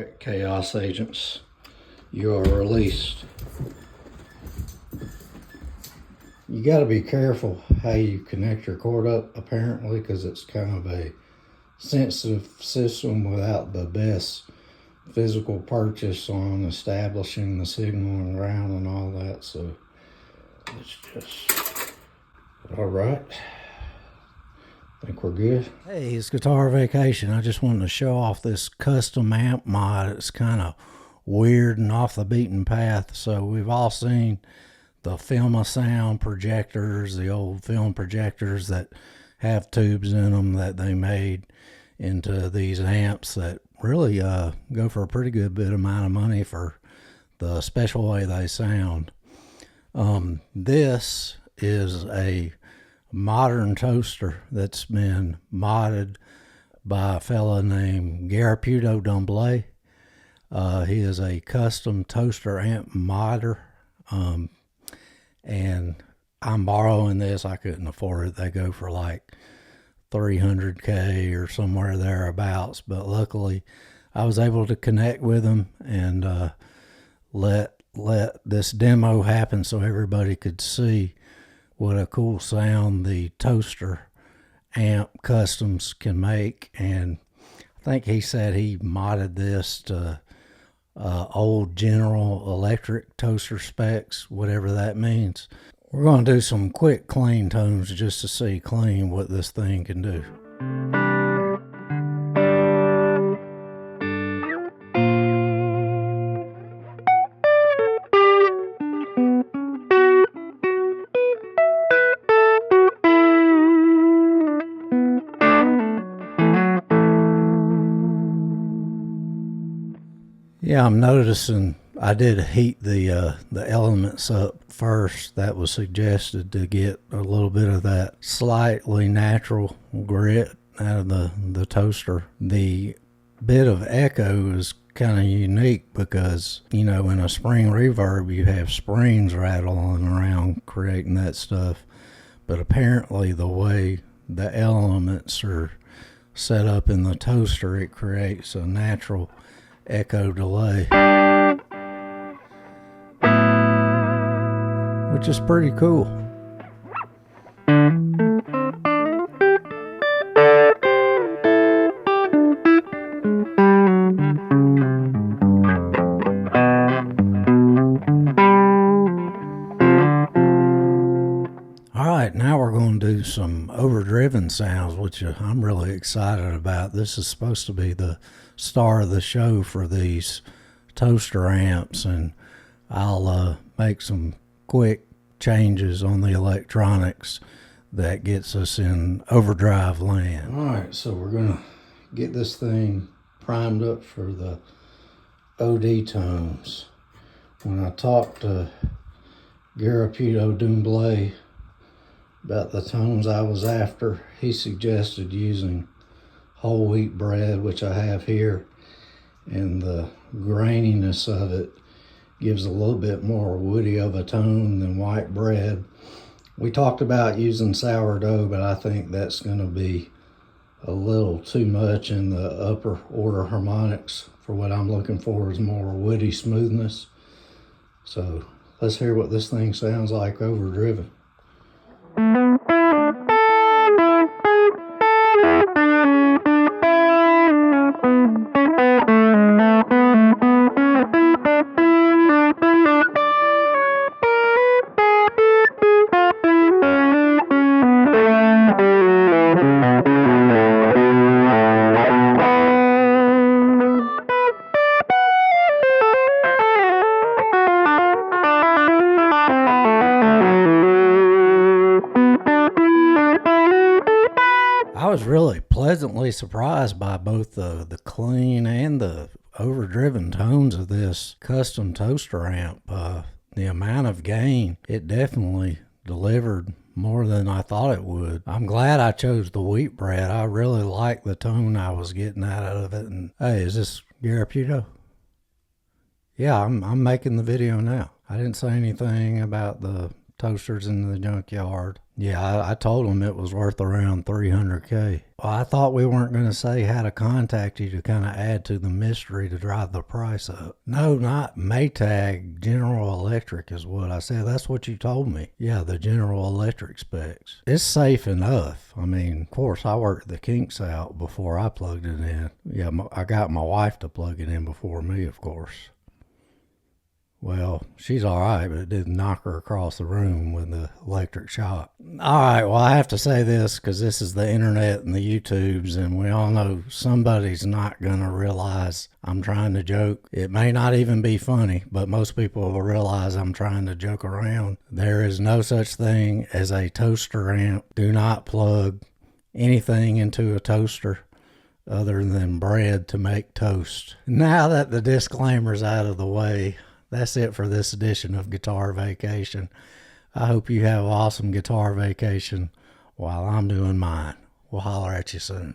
Alright, Chaos Agents, you are released. You got to be careful how you connect your cord up, apparently, because it's kind of a sensitive system without the best physical purchase on establishing the signal and ground and all that. So it's just all right. I think we're good. Hey, it's Guitar Vacation. I just wanted to show off this custom amp mod. It's kind of weird and off the beaten path. So we've all seen the Film Sound projectors, the old film projectors that have tubes in them that they made into these amps that really go for a pretty good bit amount of money for the special way they sound. This is a modern toaster that's been modded by a fella named Garapito Dumbley. He is a custom toaster amp modder, and I'm borrowing this. I couldn't afford it. They go for like $300K or somewhere thereabouts, but luckily I was able to connect with him and let this demo happen so everybody could see what a cool sound the toaster amp customs can make. And I think he said he modded this to old General Electric toaster specs, whatever that means. We're going to do some quick clean tones just to see clean what this thing can do. Yeah, I'm noticing I did heat the elements up first. That was suggested to get a little bit of that slightly natural grit out of the toaster. The bit of echo is kind of unique because, you know, in a spring reverb you have springs rattling around creating that stuff. But apparently the way the elements are set up in the toaster, it creates a natural echo delay, which is pretty cool. Alright, now we're going to do some overdriven sounds, which I'm really excited about. This is supposed to be the star of the show for these toaster amps, and I'll make some quick changes on the electronics that gets us in overdrive land. Alright, so we're going to get this thing primed up for the OD tones. When I talked to Garapito Dumbley about the tones I was after, he suggested using whole wheat bread, which I have here, and the graininess of it gives a little bit more woody of a tone than white bread. We talked about using sourdough, but I think that's going to be a little too much in the upper order harmonics for what I'm looking for is more woody smoothness. So let's hear what this thing sounds like overdriven. I was really pleasantly surprised by both the clean and the overdriven tones of this custom toaster amp. The amount of gain, it definitely delivered more than I thought it would. I'm glad I chose the wheat bread. I really like the tone I was getting out of it. And hey, is this Garapito? Yeah, I'm making the video now. I didn't say anything about the toasters in the junkyard. Yeah, I told them it was worth around 300K. Well, I thought we weren't going to say how to contact you to kind of add to the mystery to drive the price up. No, not Maytag. General Electric is what I said. That's what you told me. Yeah, the General Electric specs. It's safe enough. I mean, of course, I worked the kinks out before I plugged it in. Yeah, I got my wife to plug it in before me, of course. Well, she's all right, but it didn't knock her across the room with the electric shock. All right, well, I have to say this because this is the internet and the YouTubes, and we all know somebody's not going to realize I'm trying to joke. It may not even be funny, but most people will realize I'm trying to joke around. There is no such thing as a toaster amp. Do not plug anything into a toaster other than bread to make toast. Now that the disclaimer's out of the way, that's it for this edition of Guitar Vacation. I hope you have an awesome guitar vacation while I'm doing mine. We'll holler at you soon.